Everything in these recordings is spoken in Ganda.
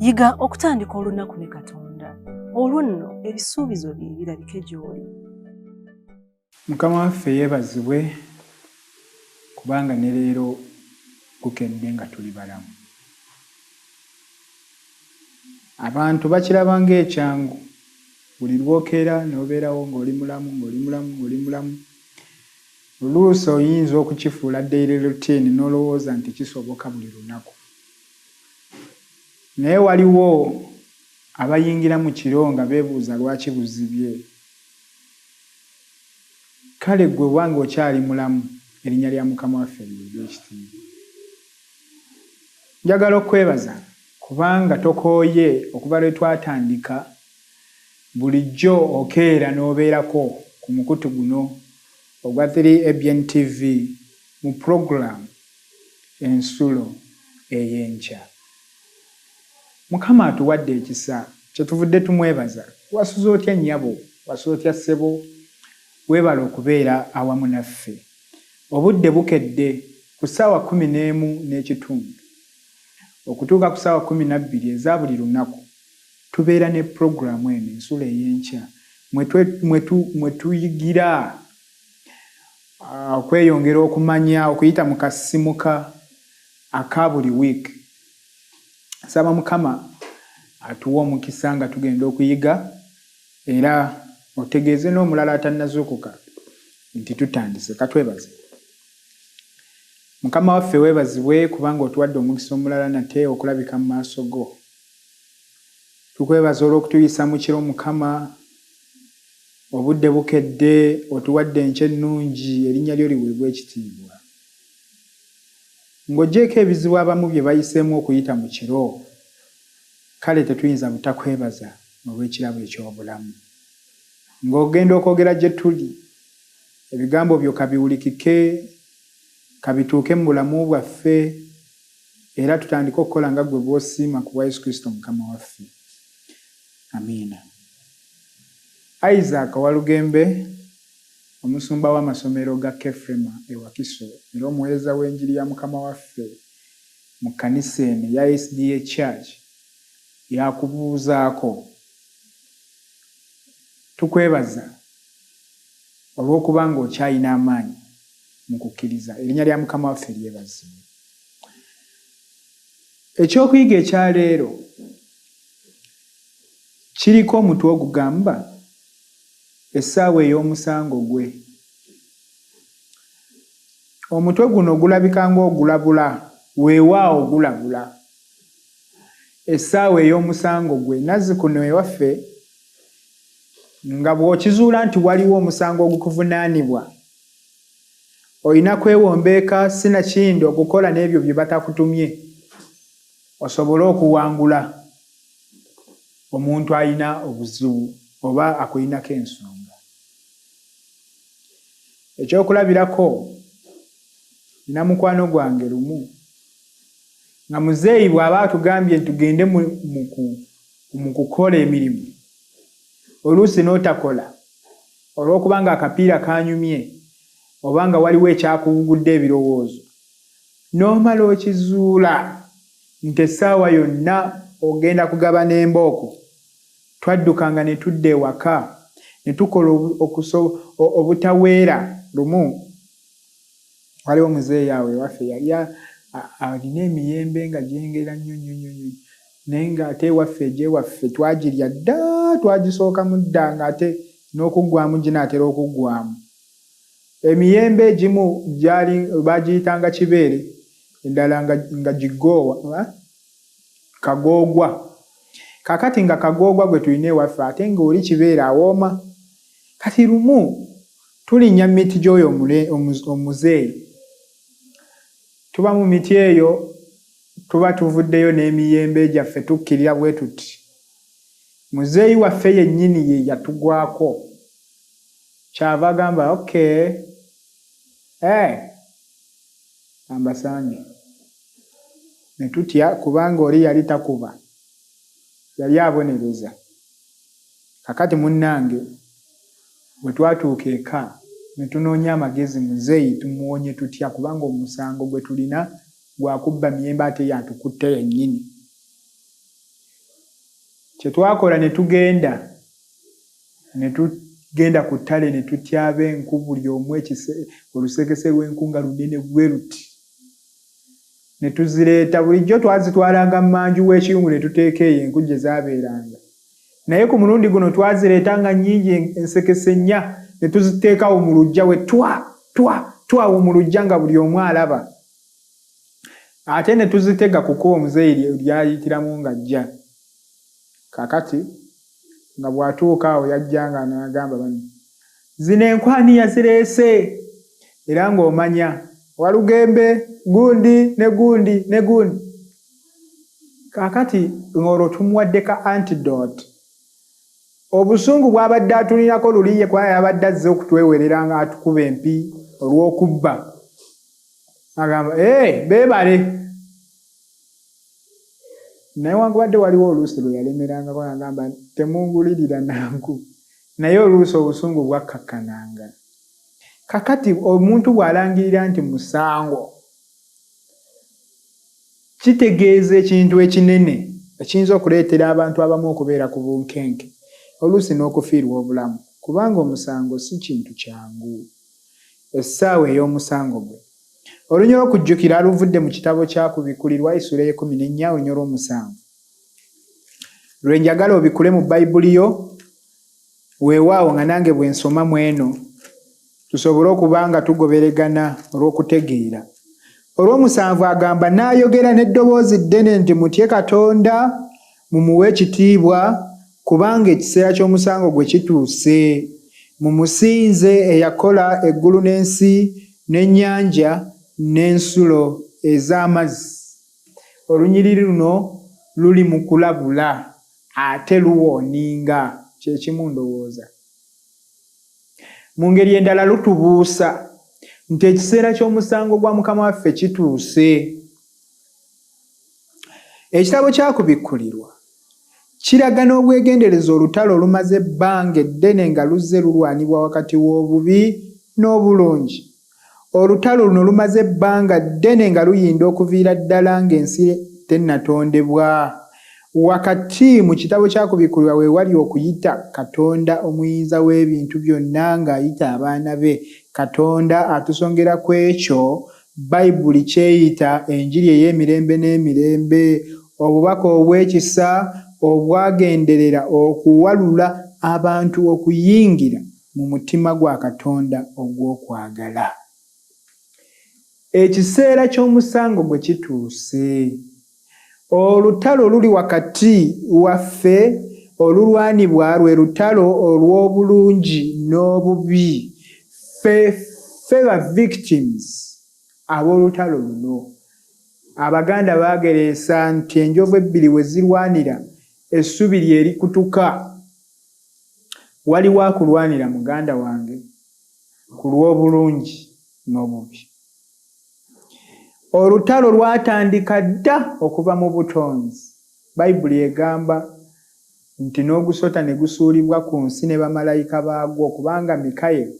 yiga okutandika olunaku ne Katonda. Olwo nno ebisuubizo bye birabike gy'oli. Mukama waffe yeebazibwe kubanga ne leero gukedde nga tuli balamu. Abantu bakiraba ng'ekyangu, buli lwokeera n'obeerawo ng'oli mulamu. Oluusi oyinza okukifuula daily routine n'olowooza nti kisoboka buli lunaku. Naye waliwo abayingira mu kiro nga beebuuza lwaki buzibye. Kale gwe wange okyali mulamu, erinnya lya Mukama waffe liweebwe ekitiibwa. Njagala okwebaza kubanga tokooye okuva lwe twatandika bulijjo okeera n'obeerako ku mukutu guno ogwa 3ABN TV mu program ensulo ey'enkya. Mukama atuwadde ekisa kyetuvudde tumwebaza. Wasuze otya nnyabo, wasuze otya ssebo, weebala okubeera awamu naffe. Obudde bukedde ku ssaawa 11:30 okutuuka ku ssaawa 12 eza buli lunaku tubeera ne programu eno ensulo ey'enkya mwe tuyigira okweyongera okumanya okuyita mu kasimuka aka buli wiiki. Nsaba Mukama atuwa omukisa nga tugenda okuyiga era otegeeze n'omulala atannazuukuka nti tutandise. Katwebaze. Mukama waffe weebazibwe kubanga otuwadde omukisa omulala nate okulabika mu maaso go. Tukwebaza olw'okutuyisa mu kiro Mukama, obudde bukedde, otuwadde enkya ennungi, erinnya lyo liweebwe ekitiibwa. Ng'oggyeko ebizibu abamu bye bayiseemu okuyita mu kiro, kale tetuyinza butakwebaza olw'ekirabo eky'obulamu. Ng'ogenda okwogera gye tuli, ebigambo byo kabiwulikike, kabituuke mu bulamu bwaffe, era tutandike okukola nga gwe bw'osiima ku bwa Yesu Kristo Mukama waffe. Amiina. Isaac Walugembe, omusumba w'amasomero ga Kefrema e Wakiso, era omuweereza w'enjiri ya Mukama waffe mu kkanisa eno ya SDA Church, yakubuuzaako. Tukwebaza olw'okuba ng'okyalina amaanyi mu kukkiriza. Erinnya lya Mukama waffe lyebazibwe. Ekyokuyiga ekya leero kiriko omutwe ogugamba essaawa ey'omusango gwe. Omutwe guno gulabika ng'ogulabula, weewaawo gulabula. Essaawa ey'omusango gwe, Nazzikuno ewaffe nga bw'okizuula nti waliwo omusango ogukuvunaanibwa, olina kwewombeeka sinakindi okukola n'ebyo bye batakutumye osobole okuwangula omuntu alina obuzibu oba akulinako ensonga. Ekyokulabirako, nina mukwano gwange lumu nga muzeeyi bw'aba atugambye tugende mu kukola emirimu, oluusi n'otakola olw'okubanga akapiira kanyumye oba nga waliwo ekyakubugudde ebirowoozo, n'omala okizuula nti essaawa yonna ogenda kugaba n'embooko. Twaddukanga ne tudda ewaka ne tukola obutaweera. Lumu waliwo muzeeyi awo ewaffe yali alina emiyembe nga gyengera nnyo, naye ng'ate ewaffe egy'ewaffe twagirya dda, twagisookamu dda ng'ate n'okuggwamu ginaatera okuggwamu. Emiyembe egimu bagiyitanga kibeere, endala nga gigoowa, kagoogwa. Kakati nga kagoogwa gwe tulina ewaffe ate ng'oli kibeere awooma. Kati lumu tulinnya mu miti gy'oyo omuzeeyi. Tuba mu miti eyo, tuba tuvuddeyo n'emiyembe gyaffe tukkirira bwe tuti. Muzeeyi waffe yennyini ye yatugwako. Kyava agamba, okay, ambasange. Ne tutya kubanga oli yali takuba, yali abonereza. Kakati munnange bwe twatuuka eka ne tunoonya amagezi muzeeyi tumuwonye tutya kubanga omusango gwe tulina gwa kubba miyembe ate yatukutte yennyini. kye twakola ne tugenda ku ttale ne tutyaba enku buli omu olusekese lw'enku nga lunene bwe luti ne tuzireeta. Bulijjo twazitwalanga mu manju w'ekiyungu ne tuteeka eyo enku gye zaabeeranga, naye ku mulundi guno twazireeta nga nnyingi ensekese nnya ne tuziteekawo mu luggya we twawo mu luggya nga buli omu alaba. Ate ne tuzitega ku kkubo omuzeeyi lyayitiramu ng'ajja. Kaakati nga bw'atuuka awo yajjanga n'agamba bano, zino enkwani yazireese era ng'omanya Walugembe gundi ne gundi ne gundi. Kaakati ng'olwo tumuwadde ka antidote. Obusungu bw'abadde atulinako luli ye kwa yabadde azze okutwewerera nga atukuba empi olw'okubba. Agamba beebale. Naye wankubadde waliwo oluusi lwe yalemerangako agamba temungulirira nanku, naye oluusi obusungu bwakkakkananga. Kakati omuntu bw'alangirira nti musango kitegeeza ekintu ekinene ekiyinza okuleetera abantu abamu okubeera ku bunkenke, oluusi n'okufiirwa obulamu, kubanga omusango si kintu kyangu. Essaawa ey'omusango gwe olunyolo okujjukira aluvudde mu kitabo kyakubikulirwa Essula y'e14 olunyolo 7. Lwe njagala obikule mu Bayibuli yo weewaawo nga nange bwe nsoma mu eno tusobole okuba nga tugoberegana olw'okutegeera. Olw'omusanvu agamba n'ayogera n'eddoboozi ddene nti mutye Katonda mumuwe ekitiibwa kubanga ekiseera ky'omusango gwe kituuse. Mumusinze eyakola eggulu n'ensi n'ennyanja n'ensulo ez'amazzi. Olunyiriri luno luli mu kulabula ate luwooninga, kye kimu ndowooza. Mu ngeri endala lutubuusa nti ekiseera ky'omusango gwa Mukama waffe kituuse. Ekitabo kyakubikkulirwa kiraga n'obwegendereza olutalo olumaze ebbanga eddene nga luzze lulwanibwa wakati w'obubi n'obulungi. Olutalo luno lumaze ebbanga ddene nga luyinda okuviira ddala ng'ensi tennatondebwa. Wakati mu kitabo kyakubikkulirwa we wali okuyita Katonda omuyinza w'ebintu byonna ng'ayita abaana be. Katonda atusongera ku ekyo Bayibuli kyeyita enjiri ey'emirembe n'emirembe, obubaka obw'ekisa obwagenderera okuwalula abantu okuyingira mu mutima gwa Katonda ogw'okwagala. Ekiseera ky'omusango gwe kituuse. Olutalo luli wakati waffe olulwanibwa lwe lutalo olw'obulungi n'obubi. Ffe ba victims ab'olutalo luno. Abaganda baagereesa nti enjovu ebbiri we zirwanira essubi lye likutuka. Waliwo akulwanira muganda wange ku lw'obulungi n'obubi. Olutalo lwatandika dda okuva mu butonzi. Bayibuli egamba nti n'ogusota ne gusuulibwa ku nsi ne bamalayika baagwo, kubanga Mikayiri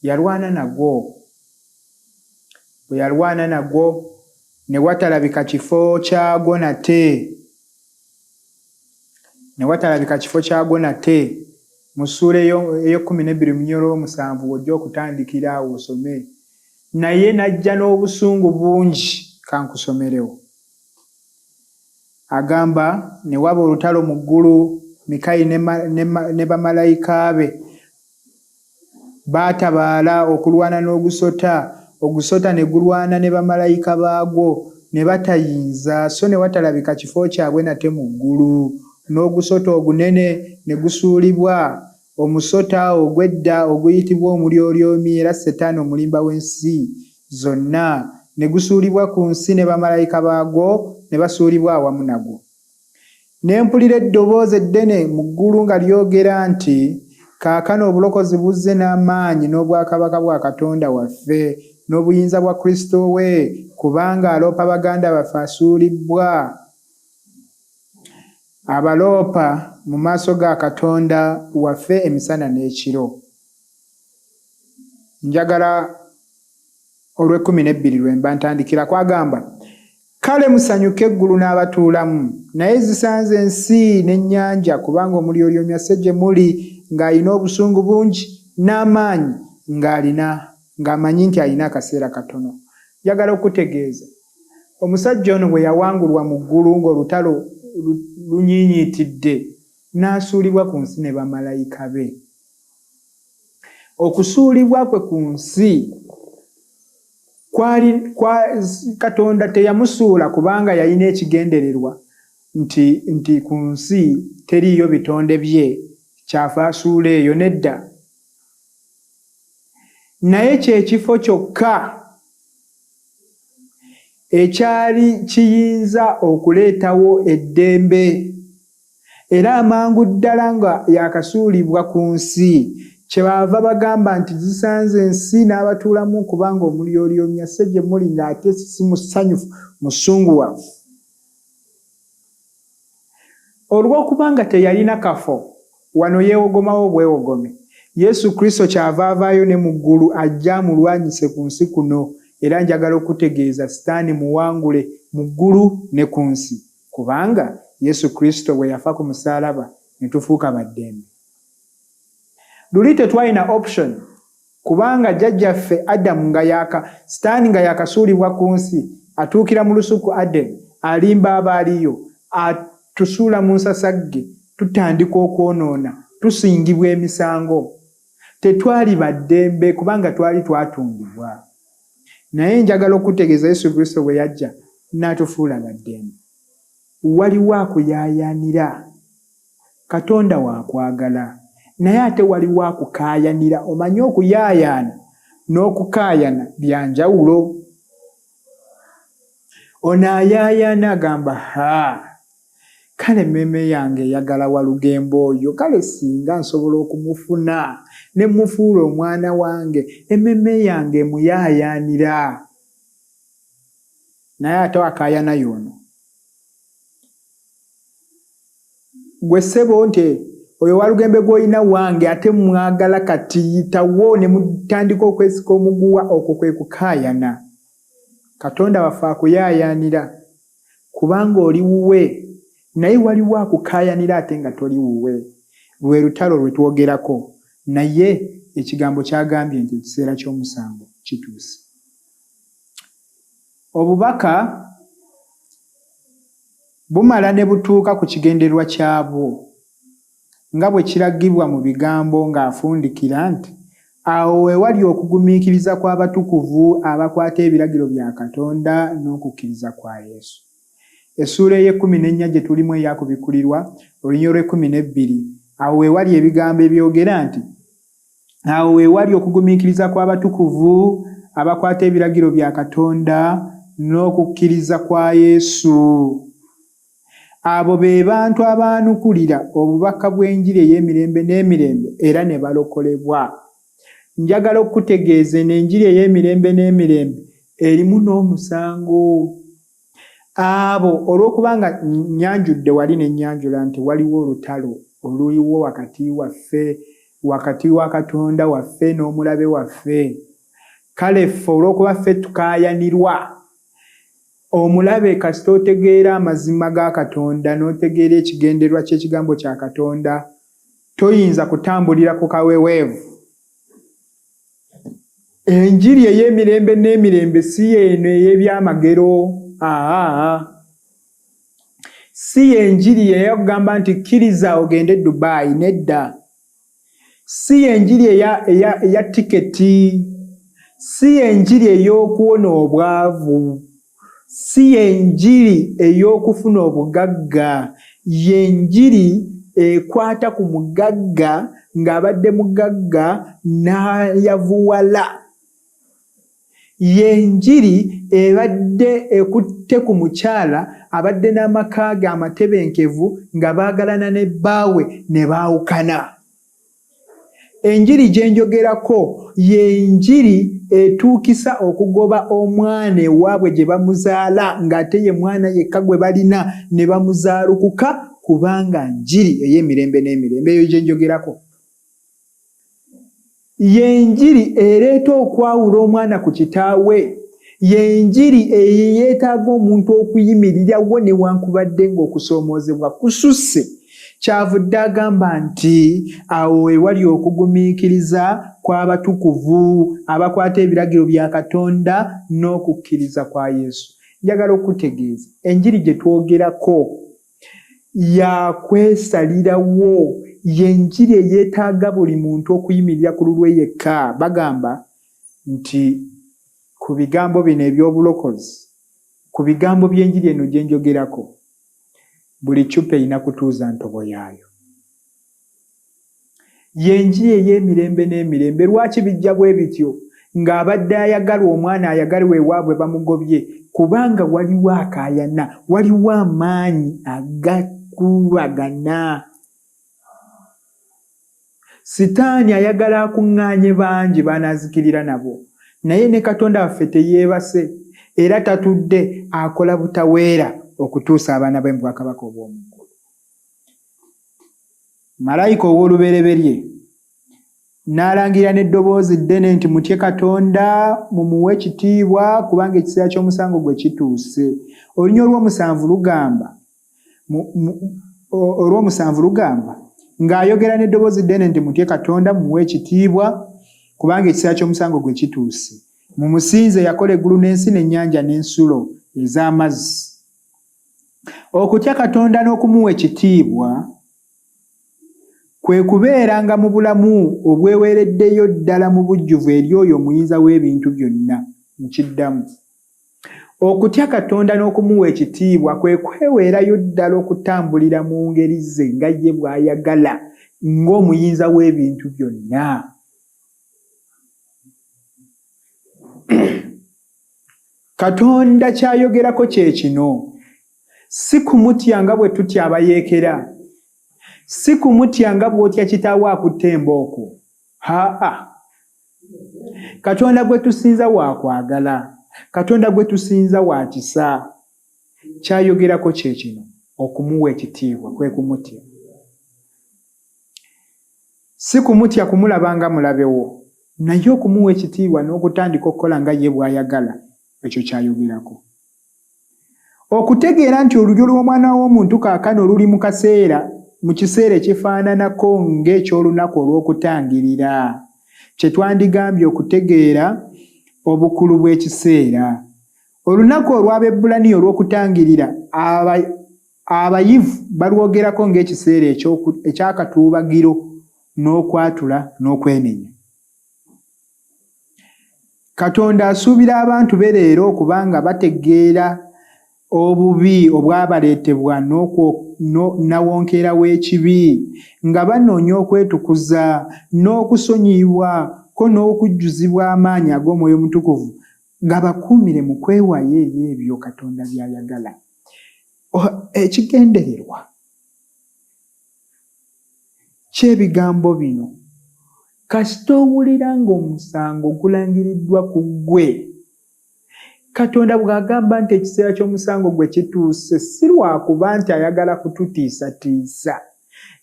yalwana nagwo. Bwe yalwana nagwo ne watalabika kifo kyagwo nate. Mu ssuula ey'e12 munyolo 7 wojja okutandikira awo osome. Naye najja n'obusungu bungi, kankusomerewo. Agamba ne waba olutalo mu ggulu, Mikayiri ne bamalayika be baatabaala okulwana n'ogusota. Ogusota ne gulwana ne bamalayika baagwo ne batayinza, so ne watalabika kifo kyabwe nate mu ggulu. N'ogusota ogunene ne gusuulibwa. Omusota ogw'edda oguyitibwa omulyolyomi era Setaani omulimba w'ensi zonna ne gusuulibwa ku nsi ne bamalayika baagwo ne basuulibwa awamu nagwo. Ne mpulira eddoboozi eddene mu ggulu nga lyogera nti, kaakano obulokozi buzze n'amaanyi n'obwakabaka bwa Katonda waffe n'obuyinza bwa Kristo we, kubanga aloopa baganda baffe asuulibbwa. Abaloopa mu maaso ga Katonda waffe emisana n'ekiro. Njagala olw'12 lwe mba ntandikira kwagamba, Kale musanyuke eggulu n'abatuulamu, naye zisanze ensi n'ennyanja, kubanga omulyolyomya asse gye muli ng'alina obusungu bungi n'amaanyi ng'amanyi nti alina akaseera katono. Njagala okutegeeza omusajja ono bwe yawangulwa mu ggulu ng'olutalo lunyiinyiitidde n'asuulibwa ku nsi ne bamalayika be. Okusuulibwa kwe ku nsi Katonda teyamusuula kubanga yalina ekigendererwa nti ku nsi teriiyo bitonde bye kyafa asuula eyo, nedda. Naye kyekifo kyokka ekyali kiyinza okuleetawo eddembe, era amangu ddala nga yakasuulibwa ku nsi, kyebaava bagamba nti zisanze ensi n'abatuulamu kubanga omulyolyomya asse gye muli ng'ate si musanyufu, musunguwavu. Olw'okubanga teyalina kafo wano yeewogomawo obwewogome, Yesu Kristo kyava avaayo ne mu ggulu ajja amulwanyise ku nsi kuno. Era njagala okutegeeza Sitaani muwangule mu ggulu ne ku nsi, kubanga Yesu Kristo bwe yafa ku musaalaba ne tufuuka baddembe. Luli tetwalina option kubanga jjajjaffe Adamu Sitaani nga yakasuulibwa ku nsi, atuukira mu lusuku Adeni, alimba abaaliyo, atusuula mu nsasagge, tutandika okwonoona, tusingibwa emisango. Tetwali baddembe kubanga twali twatungibwa. Naye njagala okutegeeza Yesu Kristo bwe yajja n'atufuula baddembe. Waliwo akuyaayaanira. Katonda waakwagala, naye ate waliwo akukaayanira. Omanyi okuyaayaana n'okukaayana bya njawulo. Ono ayaayaana agamba, kale emmeme yange eyagala Walugembe oyo, kale singa nsobola okumufuna ne mufuula omwana wange, emmeme yange emuyaayaanira. Naye ate akaayana y'ono. Gwe ssebo nti oyo Walugembe gw'olina wange ate mwagala, kati yitawo ne mutandika okwesika omuguwa. Okwo kwe kukaayana. Katonda waffe akuyaayaanira kubanga oli wuwe, naye waliwo akukaayanira ate nga toli wuwe. Lwe lutalo lwe twogerako, naye ekigambo kyagambye nti ekiseera ky'omusango kituuse. Obubaka bumala ne butuuka ku kigendererwa kyabwo nga bwe kiragibwa mu bigambo ng'afundikira nti, awo we wali okugumiikiriza kw'abatukuvu abakwata ebiragiro bya Katonda n'okukkiriza kwa Yesu. Essuula ey'e14 gye tulimu eyakubikulirwa olunyiriri olw'e12, awo we wali ebigambo ebyogera nti, awo we wali okugumiikiriza kw'abatukuvu abakwata ebiragiro bya Katonda n'okukkiriza kwa Yesu. Abo be bantu abaanukulira obubaka bw'enjiri ey'emirembe n'emirembe era ne balokolebwa. Njagala okutegeeza n'enjiri ey'emirembe n'emirembe erimu n'omusango. Abo olw'okubanga nyanjudde wali ne nyanjula nti waliwo olutalo oluliwo wakati wa Katonda waffe n'omulabe waffe. Kale ffe olw'okuba ffe tukaayanirwa, omulabe kasita otegeera amazima ga Katonda n'otegeera ekigendererwa ky'ekigambo kya Katonda, toyinza kutambulira ku kaweweevu. Enjiri ey'emirembe n'emirembe si yeeno ey'ebyamagero. Si yenjiri ey'okugamba nti kkiriza ogende Dubai, nedda. Si yenjiri eya tiketi. Si yenjiri ey'okuwona obwavu. Si yenjiri ey'okufuna obugagga. Yenjiri ekwata ku mugagga ng'abadde mugagga n'ayavuwala. Yenjiri ebadde ekutte ku mukyala abadde n'amaka ge amatebenkevu nga baagalana ne bbaawe ne baawukana. Enjiri gye njogerako yenjiri etuukisa okugoba omwana ewaabwe gye bamuzaala ng'ate ye mwana yekka gwe balina ne bamuzaalukuka, kubanga njiri ey'emirembe n'emirembe. Eyo gye njogerako. Yenjiri ereeta okwawula omwana ku kitaawe. yenjiri eyeetaaga omuntu okuyimirirawo newankubadde ng'okusoomoozebwa kususse. Kyavudde agamba nti awo ewali okugumiikiriza kw'abatukuvu abakwata ebiragiro bya Katonda n'okukkiriza kwa Yesu. Njagala okutegeeza enjiri gye twogerako yakwesalirawo, yenjiri eyeetaaga buli muntu okuyimirira ku lulwe yekka. Bagamba nti ku bigambo bino eby'obulokozi, ku bigambo by'enjiri eno gye njogerako, buli ccupa erina kutuuza ntobo yaayo. Yenjiri ey'emirembe n'emirembe. Lwaki bijja bwe bityo? Ng'abadde ayagala omwana ayagalibwa ewaabwe bamugobye, kubanga waliwo akaayana, waliwo amaanyi agakuubagana. Sitaani ayagala akuŋŋaanye bangi banaazikirira nabo, naye ne Katonda waffe teyeebase era tatudde, akola butaweera okutuusa abaana be mu bwakabaka obw'omuggulu. Malayika ow'olubereberye n'alangira n'eddoboozi ddene nti mutye Katonda mumuwe ekitiibwa kubanga ekiseera ky'omusango gwe kituuse. Olunya olw'omusanvu lugamba ng'ayogera n'eddoboozi ddene nti mutye Katonda mumuwe ekitiibwa kubanga ekiseera ky'omusango gwe kituuse. Mumusinze yakola eggulu n'ensi n'ennyanja n'ensulo ez'amazzi. Okutya Katonda n'okumuwa ekitiibwa kwe kubeeranga mu bulamu obweweereddeyo ddala mu bujjuvu eri oyo omuyinza w'ebintu byonna. Nkiddamu, okutya Katonda n'okumuwa ekitiibwa kwe kweweerayo ddala okutambulira mu ngeri ze nga ye bw'ayagala ng'omuyinza w'ebintu byonna. Katonda ky'ayogerako kye kino, si kumutya nga bwe tutya abayeekera, si kumutya nga bw'otya kitaawo akutta embooko. Katonda gwe tusinza wa kwagala, Katonda gwe tusinza wa kisa. Ky'ayogerako kye kino, okumuwa ekitiibwa kwe kumutya. Si kumutya kumulaba nga mulabewo, naye okumuwa ekitiibwa n'okutandika okukola nga ye bw'ayagala, ekyo ky'ayogerako. Okutegeera nti olulyo lw'omwana w'omuntu kaakano luli mu kiseera ekifaananako ng'eky'olunaku olw'okutangirira, kye twandigambye okutegeera obukulu bw'ekiseera. Olunaku olw'Abaebbulaniya olw'okutangirira, abayivu balwogerako ng'ekiseera eky'akatuubagiro n'okwatula n'okwenenya. Katonda asuubira abantu be leero okubanga bategeera obubi obwabaleetebwa nawonkeera w'ekibi, nga banoonya okwetukuza n'okusonyiyibwa ko n'okujjuzibwa amaanyi ag'Omwoyo Omutukuvu, nga bakuumire mu kwewaayo eri ebyo Katonda by'ayagala. Ekigendererwa ky'ebigambo bino, kasita owulira ng'omusango gulangiriddwa ku ggwe, Katonda bw'agamba nti ekiseera ky'omusango gwe kituuse, si lwakuba nti ayagala kututiisatiisa,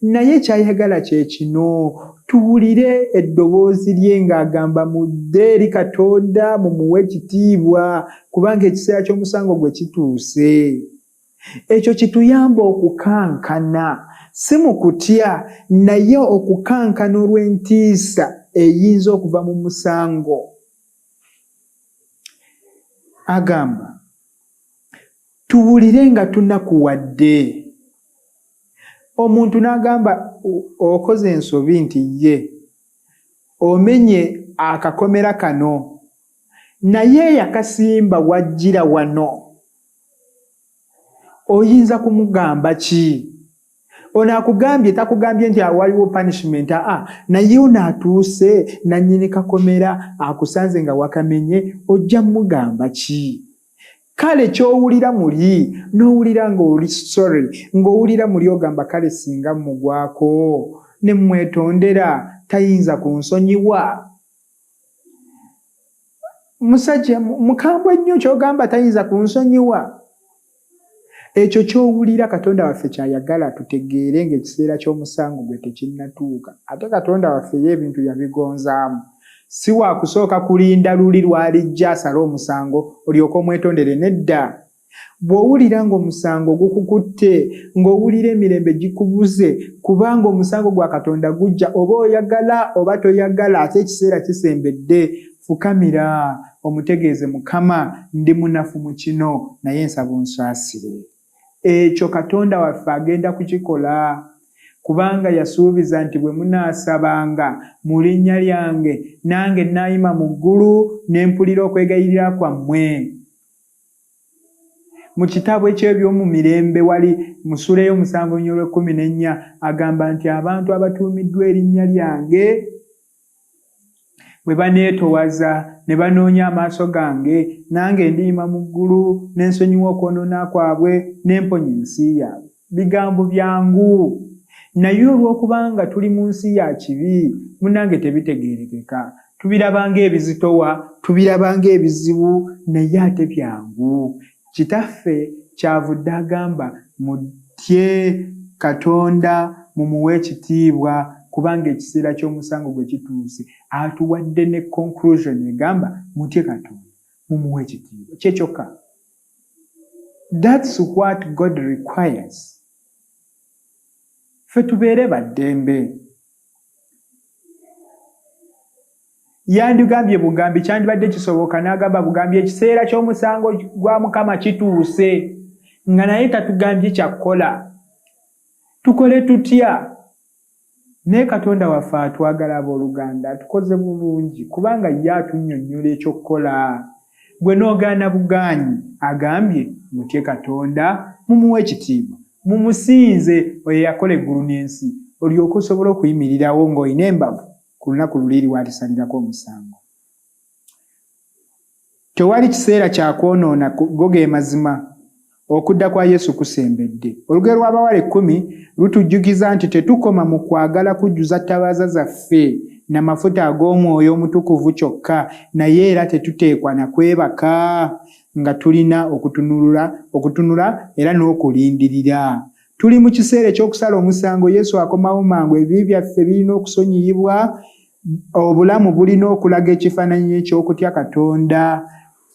naye ky'ayagala kye kino, tuwulire eddoboozi lye ng'agamba mudde eri Katonda mumuwe ekitiibwa kubanga ekiseera ky'omusango gwe kituuse. Ekyo kituyamba okukankana, si mu kutya, naye okukankana olw'entiisa eyinza okuva mu musango. Agamba tuwulire nga tunakuwadde. Omuntu n'agamba okoze ensobi nti ye omenye akakomera kano, naye yakasimba wajjira wano, oyinza kumugamba ki? Ono akugambye takugambye nti waliwo punishment, naye ono atuuse nannyini kakomera akusanze nga wakamenye, ojja mugamba ki? Kale ky'owulira muli, n'owulira ng'oli sorry, ng'owulira muli ogamba kale singa mugwako ne mwetondera tayinza kunsonyiwa. Musajja mukambwe nnyo ky'ogamba tayinza kunsonyiwa. Ekyo ky'owulira Katonda waffe ky'ayagala tutegeere ng'ekiseera ky'omusango gwe tekinnatuuka. Ate Katonda waffe ye ebintu yabigonzaamu. si wa kusooka kulinda luli lwalijja asala omusango olyoka omwetondere. Nedda, bw'owulira ng'omusango gukukutte, ng'owulira emirembe gikubuze, kubanga omusango gwa Katonda gujja, oba oyagala oba toyagala, ate ekiseera kisembedde. Fukamira omutegeeze, Mukama, ndi munafu mu kino, naye nsaba onsaasire. Ekyo Katonda waffe agenda kukikola, kubanga yasuubiza nti bwe munaasabanga mu linnya lyange, nange naayima mu ggulu ne mpulira okwegayirira kwammwe. Mu kitabo eky'ebyomu mirembe wali mu ssula y'omusanvu-14 agamba nti abantu abatuumiddwa erinnya lyange bwe baneetowaza ne banoonya amaaso gange, nange ndiyima mu ggulu ne nsonyiwa okwonoona kwabwe ne mponya ensi yaabwe. Bigambo byangu, naye olw'okubanga tuli mu nsi ya kibi, munnange tebitegeerekeka. Tubirabanga ebizitowa, tubirabanga ebizibu, naye ate byangu. Kitaffe kyavudde agamba mutye Katonda, mumuwe ekitiibwa, kubanga ekiseera ky'omusango gwe kituuse. Atuwadde ne conclusion egamba mutye Katonda, mumuwe ekitiibwa. Kyekyokka. That's what God requires. Ffe tubeere baddembe. Yandigambye bugambi, kyandibadde kisoboka n'agamba bugambi ekiseera ky'omusango gwa Mukama kituuse, nga naye tatugambye kyakkola. Tukole tutya? Naye Katonda waffe atwagala abooluganda, atukoze bulungi, kubanga ye atunnyonnyola ekyokkola. Bwe n'ogaana bugaanyi, agambye mutye Katonda, mumuwe ekitiibwa, mumusinze oyo yakola eggulu n'ensi, olyoke osobole okuyimirirawo ng'olina embavu ku lunaku luli lwalisalirako omusango. Tewali kiseera kya kwonoona, go ge mazima. Okudda kwa Yesu kusembedde. Olugero lw'abawala 10 lutujjukiza nti tetukoma mu kwagala kujjuza ttabaaza zaffe n'amafuta ag'Omwoyo Omutukuvu kyokka, naye era tetuteekwa na kwebaka, nga tulina okutunula era n'okulindirira. Tuli mu kiseera eky'okusala omusango. Yesu akomawo mangu, ebibi byaffe birina okusonyiyibwa, obulamu bulina okulaga ekifaananyi eky'okutya Katonda.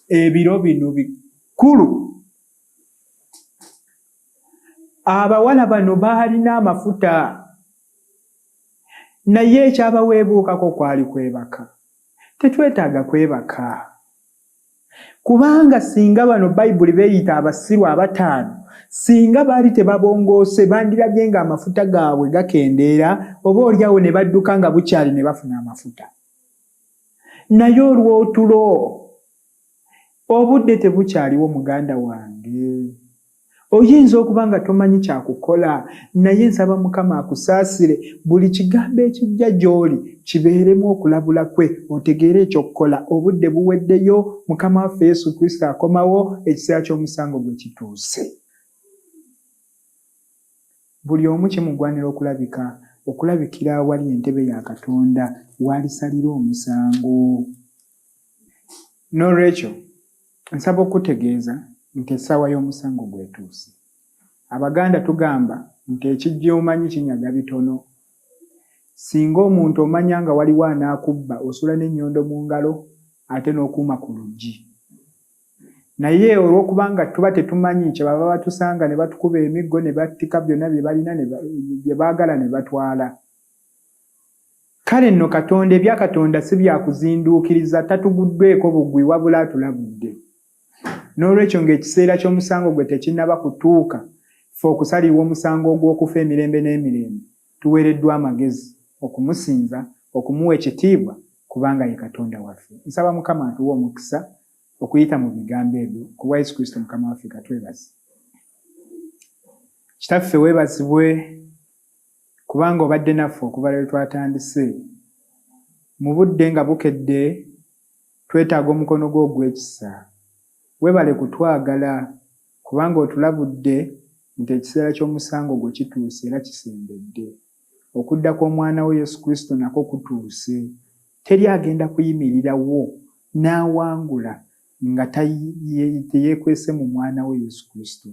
Ebiro bino bikulu. Abawala bano baalina amafuta, naye ekyabaweebuukako kwali kwebaka. Tetwetaaga kwebaka, kubanga singa bano Bayibuli beeyita abasiru 5, singa baali tebabongoose bandirabye nga amafuta gaabwe gakendeera, oba olyawo ne badduka nga bukyali ne bafuna amafuta. Naye olw'otulo, obudde tebukyaliwo muganda wange. Oyinza okuba nga tomanyi kyakukola, naye nsaba Mukama akusaasire, buli kigambo ekijja gy'oli kibeeremu okulabula kwe, otegeere ekyokukola. Obudde buweddeyo, Mukama waffe Yesu Kristo akomawo, ekiseera ky'omusango gwe kituuse. Buli omu kimugwanira okulabikira awali entebe ya Katonda walisalira omusango. N'olwekyo nsaba okutegeeza nti essaawa y'omusango gwetuuse. Abaganda tugamba nti ekijja omanyi kinyaga bitono. Singa omuntu omanya nga waliwo anaakubba, osula n'ennyondo mu ngalo ate n'okuuma ku luggi. Naye olw'okubanga tuba tetumanyi, kyebava batusanga ne batukuba emiggo ne battika byonna bye balina bye baagala ne batwala. Kale nno Katonda, ebya Katonda si byakuzinduukiriza, tatuguddweko bugwi wabula atulabudde. N'olwekyo ng'ekiseera ky'omusango gwe tekinnaba kutuuka, ffe okusalirwa omusango ogw'okufa emirembe n'emirembe, tuweereddwa amagezi okumusinza, okumuwa ekitiibwa, kubanga ye Katonda waffe. Nsaba Mukama atuwe omukisa okuyita mu bigambo ebyo, ku bwa Yesu Kristo Mukama waffe. Katwebaze. Kitaffe weebazibwe, kubanga obadde naffe okuva lwe twatandise. Mu budde nga bukedde, twetaaga omukono gwo ogw'ekisa. Weebale kutwagala, kubanga otulabudde nti ekiseera ky'omusango gwe kituuse era kisembedde. Okudda kw'omwana we Yesu Kristo nako kutuuse. Teri agenda kuyimirirawo n'awangula nga teyeekwese mu mwana we Yesu Kristo,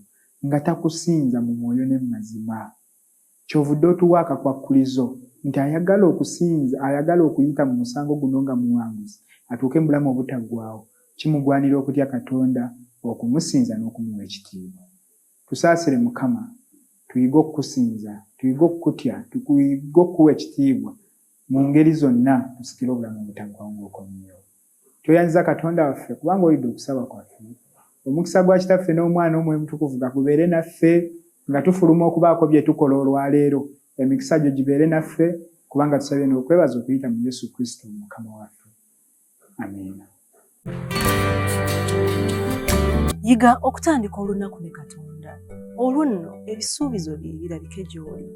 nga takusinza mu mwoyo ne mu mazima. kyovudde otuwa akakwakkulizo nti ayagala okusinza, ayagala okuyita mu musango guno nga muwanguzi atuuke mu bulamu obutaggwaawo, kimugwanira okutya Katonda, okumusinza n'okumuwa ekitiibwa. Tusaasire Mukama, tuyige okukusinza, tuyige okukutya, tuyige okukuwa ekitiibwa mu ngeri zonna, tusikire obulamu obutaggwaawo ng'okomyewo. Toyanziza Katonda waffe kubanga olidde okusaba kwaffe. Omukisa gwa Kitaffe n'Omwana Omwoyo Mutukuvu gubeere naffe nga tufuluma okubaako bye tukola olwaleero. Emikisa gyo gibeere naffe kubanga tusabye n'okwebaza okuyita mu Yesu Kristo Mukama waffe. Amiina. Yiga okutandika olunaku ne Katonda. Olwo nno ebisuubizo bye birabike gy'oli.